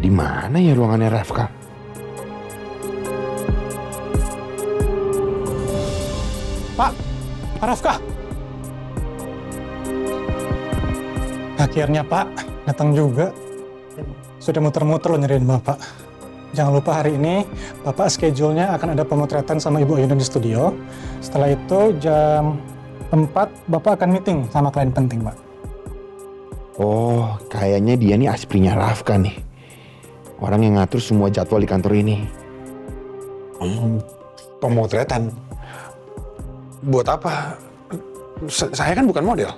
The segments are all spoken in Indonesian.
Di mana ya ruangannya Rafka? Pak Rafka. Akhirnya Pak, datang juga. Sudah muter-muter lo nyariin Bapak. Jangan lupa hari ini Bapak schedule-nya akan ada pemotretan sama Ibu Ayuna di studio. Setelah itu jam 4 Bapak akan meeting sama klien penting, Pak. Oh, kayaknya dia nih asprinya Rafka nih. Orang yang ngatur semua jadwal di kantor ini. Pemotretan? Buat apa? Saya kan bukan model.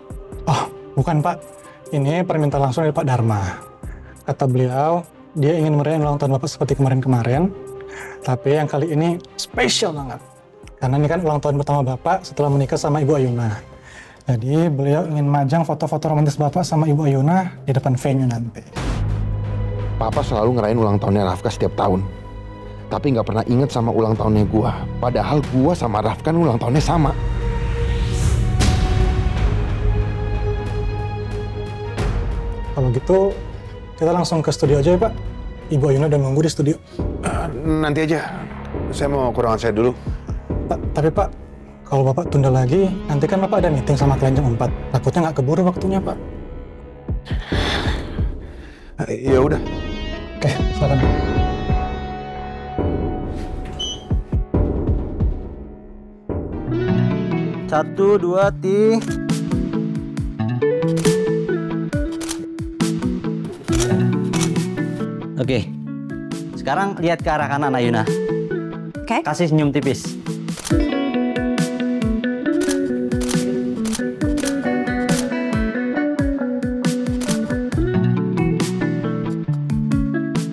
Oh, bukan Pak. Ini permintaan langsung dari Pak Dharma. Kata beliau, dia ingin merayakan ulang tahun Bapak seperti kemarin-kemarin. Tapi yang kali ini spesial banget. Karena ini kan ulang tahun pertama Bapak setelah menikah sama Ibu Ayuna. Jadi beliau ingin majang foto-foto romantis Bapak sama Ibu Ayuna di depan venue nanti. Papa selalu ngerayain ulang tahunnya Rafka setiap tahun. Tapi nggak pernah inget sama ulang tahunnya gua. Padahal gua sama Rafka ulang tahunnya sama. Kalau gitu, kita langsung ke studio aja ya Pak. Ibu Ayuna udah nunggu di studio. Nanti aja. Saya mau ke ruangan saya dulu. Tapi Pak, kalau Bapak tunda lagi, nanti kan Bapak ada meeting sama klien jam 4. Takutnya nggak keburu waktunya Pak. Ya udah. Oke, silakan. Satu, dua, ti. Oke. Sekarang lihat ke arah kanan Ayuna. Oke. Kasih senyum tipis.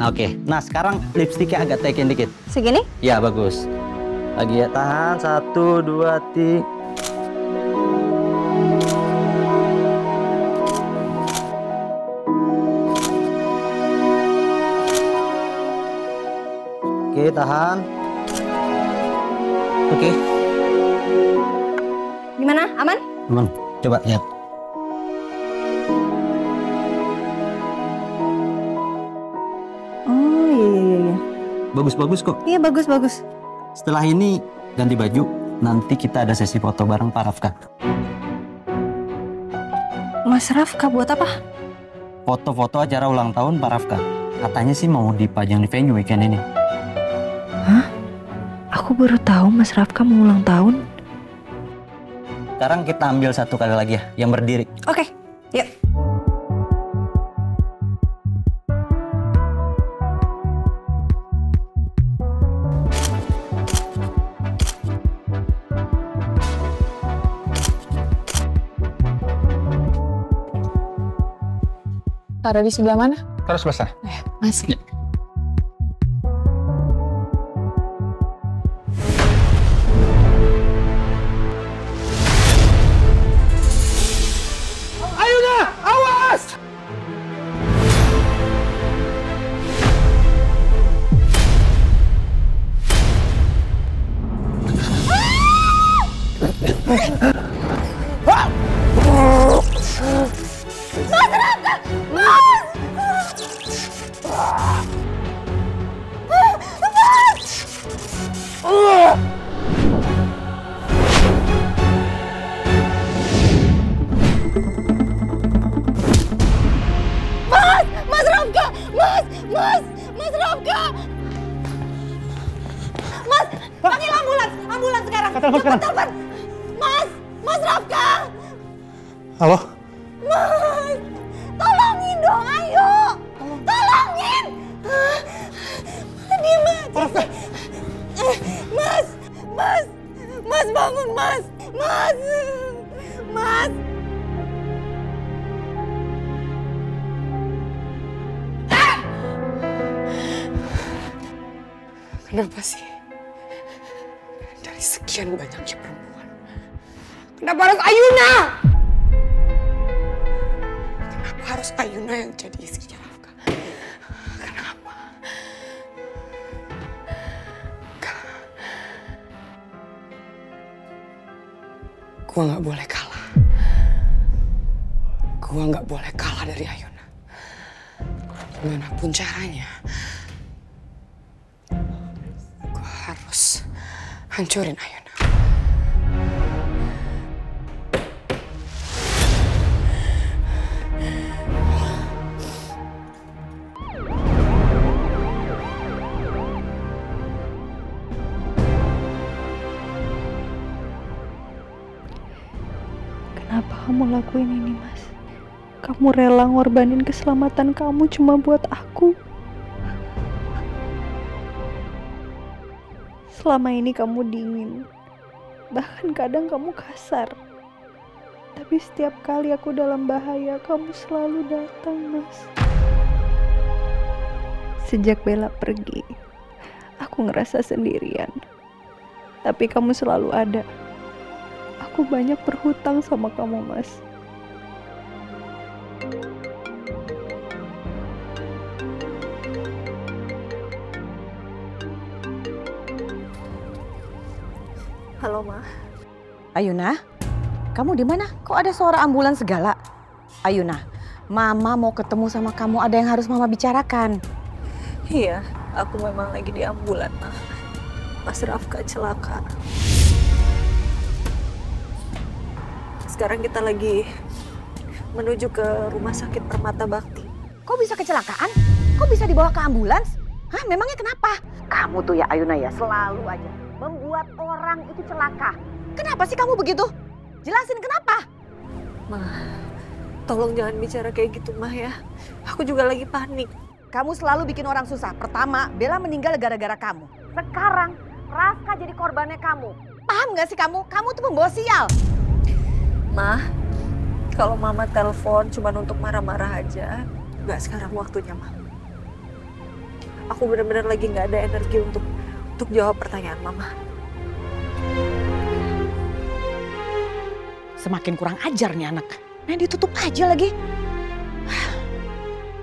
Oke. Nah, sekarang lipstiknya agak tekin dikit. Segini? Ya, bagus. Lagi ya, tahan. Satu, dua, ti. Oke, tahan. Oke. Gimana? Aman? Aman. Coba lihat. Oh, iya. Bagus-bagus kok. Iya, bagus. Setelah ini ganti baju, nanti kita ada sesi foto bareng Pak Rafka. Mas Rafka buat apa? Foto-foto acara ulang tahun Pak Rafka. Katanya sih mau dipajang di venue weekend ini. Hah? Aku baru tahu Mas Rafka mau ulang tahun. Sekarang kita ambil satu kali lagi ya, yang berdiri. Oke, yuk. Taruh di sebelah mana? Taruh sebelah sana. Masih. Ayuna, awas! Mas Rafka! Mas, panggil ambulans sekarang. Telepon. Mas Rafka! Halo? Mas, tolongin dong, ayo. Tolongin. Diam aja. Mas bangun, Mas. Kenapa sih? Dari sekian banyaknya perempuan, kenapa harus Ayuna? Kenapa harus Ayuna yang jadi istrinya Rafka? Kenapa? Gua nggak boleh kalah. Gua nggak boleh kalah dari Ayuna. Gimana pun caranya, gue harus hancurin Ayuna. Kenapa kamu lakuin ini, Mas? Kamu rela ngorbanin keselamatan kamu cuma buat aku. Selama ini kamu dingin. Bahkan kadang kamu kasar. Tapi setiap kali aku dalam bahaya, kamu selalu datang, Mas. Sejak Bella pergi, aku ngerasa sendirian. Tapi kamu selalu ada. Aku banyak berhutang sama kamu, Mas. Halo, Ma. Ayuna, kamu di mana? Kok ada suara ambulans segala? Ayuna, Mama mau ketemu sama kamu, ada yang harus Mama bicarakan. Iya, aku memang lagi di ambulan, Ma. Mas Rafka celaka. Sekarang kita lagi menuju ke rumah sakit Permata Bakti. Kok bisa kecelakaan? Kok bisa dibawa ke ambulans? Hah, memangnya kenapa? Kamu tuh ya Ayuna ya, selalu aja membuat orang itu celaka. Kenapa sih kamu begitu? Jelasin kenapa? Ma, tolong jangan bicara kayak gitu, Ma ya. Aku juga lagi panik. Kamu selalu bikin orang susah. Pertama, Bella meninggal gara-gara kamu. Sekarang, Rafka jadi korbannya kamu. Paham gak sih kamu? Kamu tuh pembawa sial. Ma, kalau Mama telepon cuma untuk marah-marah aja, nggak sekarang waktunya, Ma. Aku benar-benar lagi nggak ada energi untuk jawab pertanyaan Mama. Semakin kurang ajar nih anak. Nah, ditutup aja lagi.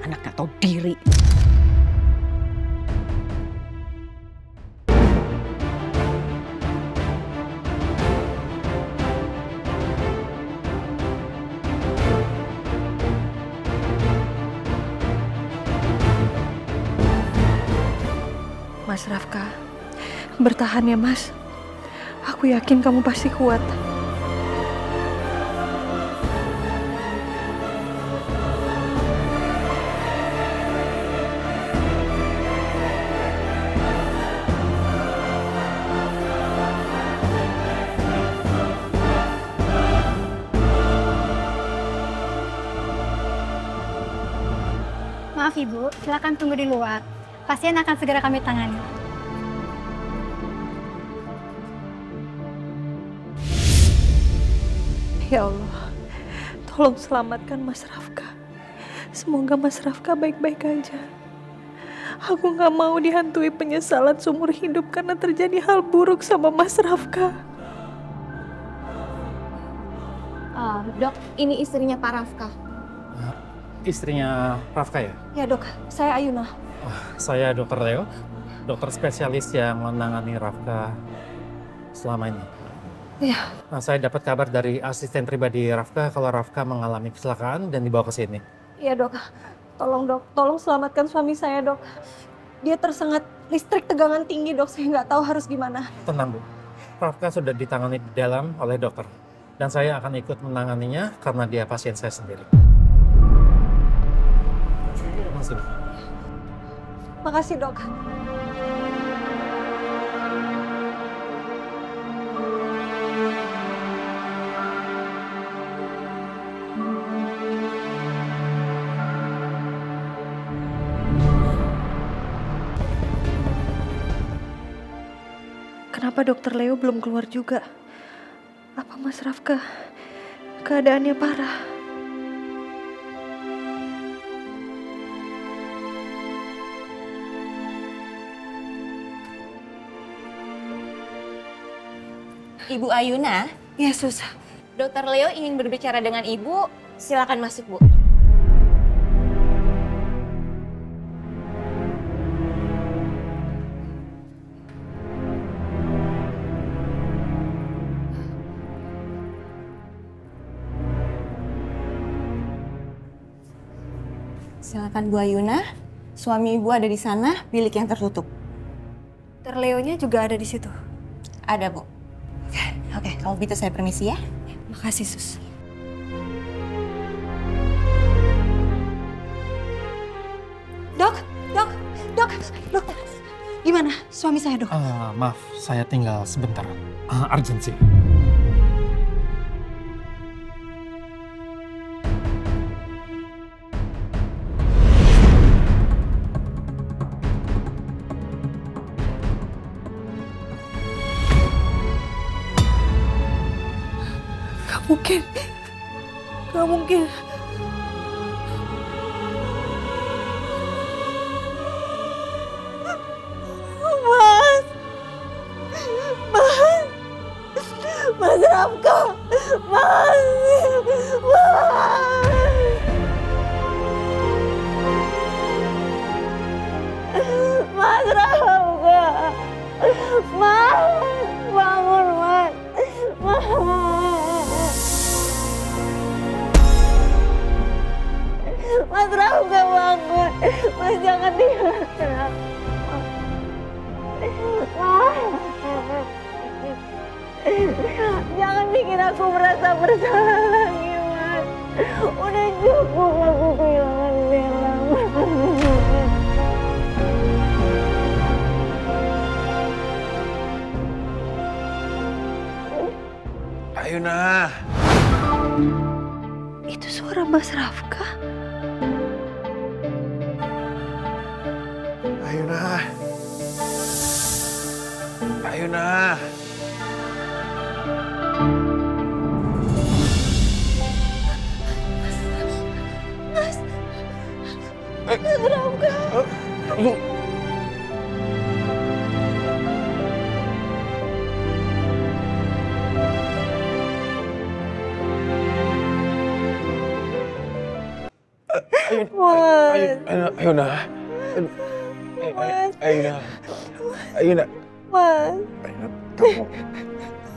Anak gak tahu diri. Mas Rafka, bertahan ya, Mas. Aku yakin kamu pasti kuat. Maaf Ibu, silakan tunggu di luar. Pasien akan segera kami tangani. Ya Allah, tolong selamatkan Mas Rafka. Semoga Mas Rafka baik-baik aja. Aku gak mau dihantui penyesalan seumur hidup karena terjadi hal buruk sama Mas Rafka. Dok, ini istrinya Pak Rafka. Istrinya Rafka ya? Ya dok, saya Ayuna. Saya Dr. Leo, dokter spesialis yang menangani Rafka selama ini. Iya. Nah, saya dapat kabar dari asisten pribadi Rafka kalau Rafka mengalami kecelakaan dan dibawa ke sini. Iya dok, tolong selamatkan suami saya dok. Dia tersengat listrik tegangan tinggi dok, saya nggak tahu harus gimana. Tenang Bu, Rafka sudah ditangani di dalam oleh dokter. Dan saya akan ikut menanganinya karena dia pasien saya sendiri. Masih Bu. Makasih dok. Kenapa dokter Leo belum keluar juga? Apa Mas Rafka keadaannya parah? Ibu Ayuna? Ya, Sus. Dokter Leo ingin berbicara dengan Ibu. Silakan masuk, Bu. Silakan Bu Ayuna. Suami ibu ada di sana, bilik yang tertutup. Terleonya juga ada di situ. Ada, Bu. Oke, kalau gitu saya permisi ya. Makasih, Sus. Dok. Gimana suami saya, Dok? Maaf, saya tinggal sebentar. Urgency. Gak mungkin. Mas Rafka, Mas Rafka, Mas, bangun Mas, Mas Rafka bangun, Mas jangan tinggalkan aku. Jangan bikin aku merasa bersalah lagi, Mas. Udah cukup aku kehilangan Bella, Ayuna. Itu suara Mas Rafka. Ayuna. Mas Rafka. Lu. Ayuna. Ayuna. Mas.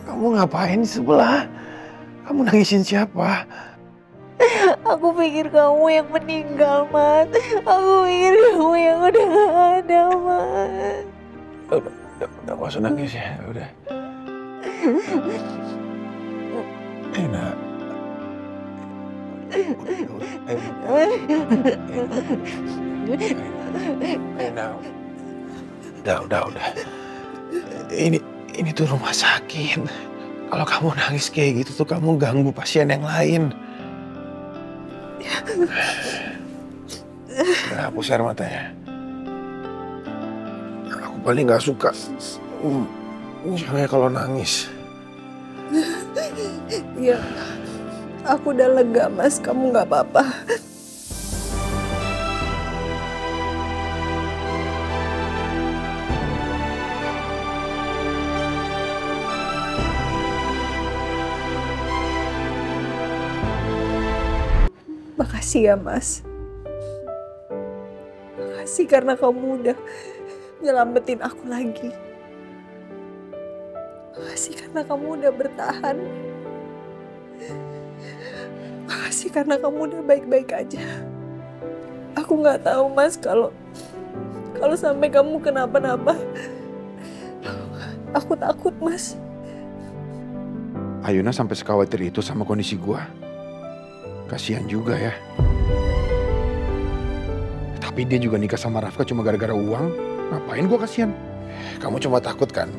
Kamu ngapain di sebelah? Kamu nangisin siapa? Aku pikir kamu yang meninggal, Mas. Aku pikir kamu yang udah gak ada, Mas. Udah gak usah nangis ya, udah. Ayuna. Udah. Ini tuh rumah sakit. Kalau kamu nangis kayak gitu tuh kamu ganggu pasien yang lain. Udah hapus air matanya. Aku paling gak suka cewek kalau nangis. Iya, aku udah lega, Mas. Kamu gak apa-apa. Makasih ya, Mas. Makasih karena kamu udah nyelamatin aku lagi. Makasih karena kamu udah bertahan. Makasih karena kamu udah baik-baik aja. Aku nggak tahu, Mas, kalau sampai kamu kenapa-napa. Aku takut, Mas. Ayuna sampai sekhawatir itu sama kondisi gua. Kasihan juga ya. Tapi dia juga nikah sama Rafka cuma gara-gara uang. Ngapain gua kasihan? Kamu cuma takut kan?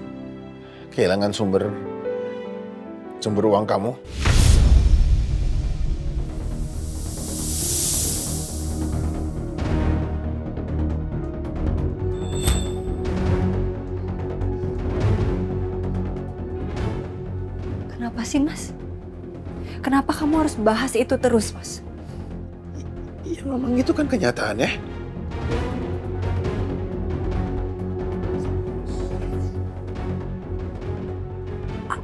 Kehilangan sumber uang kamu? Kenapa sih, Mas? Kenapa kamu harus bahas itu terus, Mas? Ya memang itu kan kenyataannya.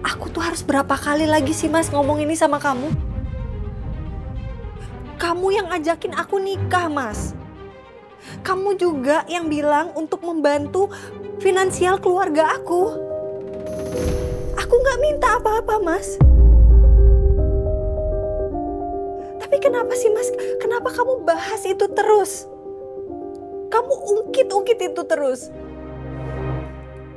Aku tuh harus berapa kali lagi sih, Mas, ngomong ini sama kamu? Kamu yang ajakin aku nikah, Mas. Kamu juga yang bilang untuk membantu finansial keluarga aku. Aku nggak minta apa-apa, Mas. Tapi kenapa sih, Mas? Kenapa kamu bahas itu terus? Kamu ungkit-ungkit itu terus.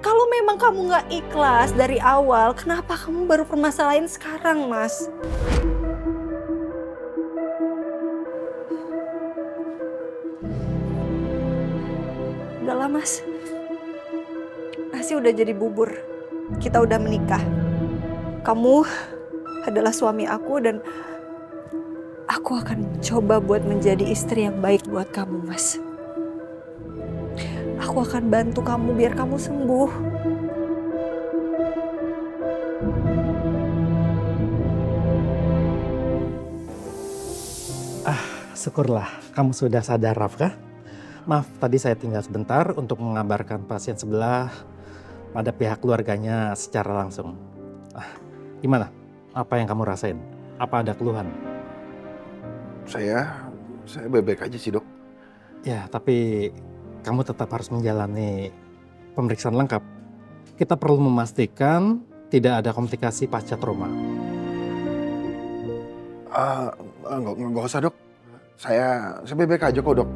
Kalau memang kamu gak ikhlas dari awal, kenapa kamu baru permasalahin sekarang, Mas? Udahlah, Mas. Nasi udah jadi bubur. Kita udah menikah. Kamu adalah suami aku dan aku akan coba buat menjadi istri yang baik buat kamu, Mas. Aku akan bantu kamu biar kamu sembuh. Syukurlah kamu sudah sadar, Rafka. Maaf, tadi saya tinggal sebentar untuk mengabarkan pasien sebelah pada pihak keluarganya secara langsung. Gimana? Apa yang kamu rasain? Apa ada keluhan? Saya baik-baik aja sih, Dok. Ya, tapi kamu tetap harus menjalani pemeriksaan lengkap. Kita perlu memastikan tidak ada komplikasi pasca trauma. Nggak usah, Dok. Saya baik-baik aja kok, Dok.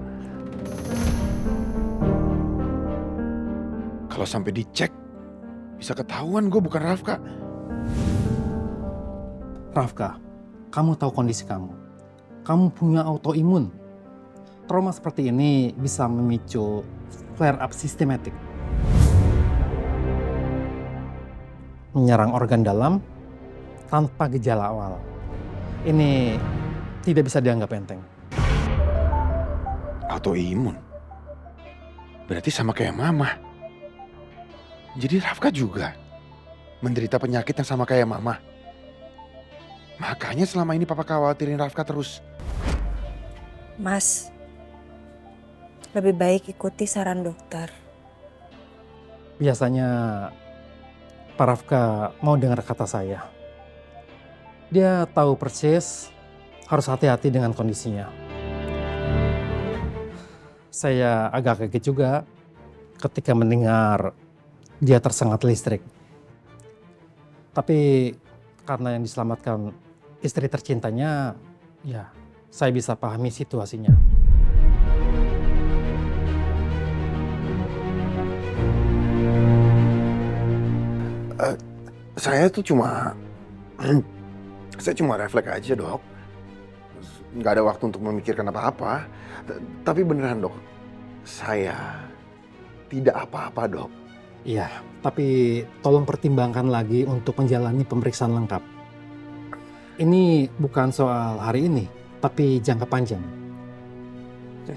Kalau sampai dicek, bisa ketahuan gue bukan Rafka. Rafka, kamu tahu kondisi kamu. Kamu punya autoimun. Trauma seperti ini bisa memicu flare-up sistematik. Menyerang organ dalam tanpa gejala awal. Ini tidak bisa dianggap enteng. Autoimun? Berarti sama kayak Mama. Jadi Rafka juga menderita penyakit yang sama kayak Mama. Makanya selama ini Papa khawatirin Rafka terus. Mas, lebih baik ikuti saran dokter. Biasanya Pak Rafka mau dengar kata saya. Dia tahu persis harus hati-hati dengan kondisinya. Saya agak kaget juga ketika mendengar dia tersengat listrik. Tapi karena yang diselamatkan istri tercintanya, ya saya bisa pahami situasinya. Saya cuma refleks aja, Dok. Nggak ada waktu untuk memikirkan apa-apa. Tapi beneran, Dok, saya tidak apa-apa, Dok. Iya, tapi tolong pertimbangkan lagi untuk menjalani pemeriksaan lengkap. Ini bukan soal hari ini, tapi jangka panjang.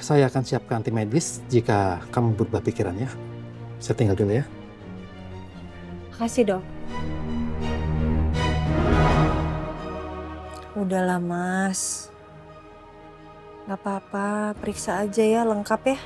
Saya akan siapkan tim medis jika kamu berubah pikiran ya. Saya tinggal dulu ya. Makasih, Dok. Udahlah, Mas. Gak apa-apa, periksa aja ya, lengkap ya.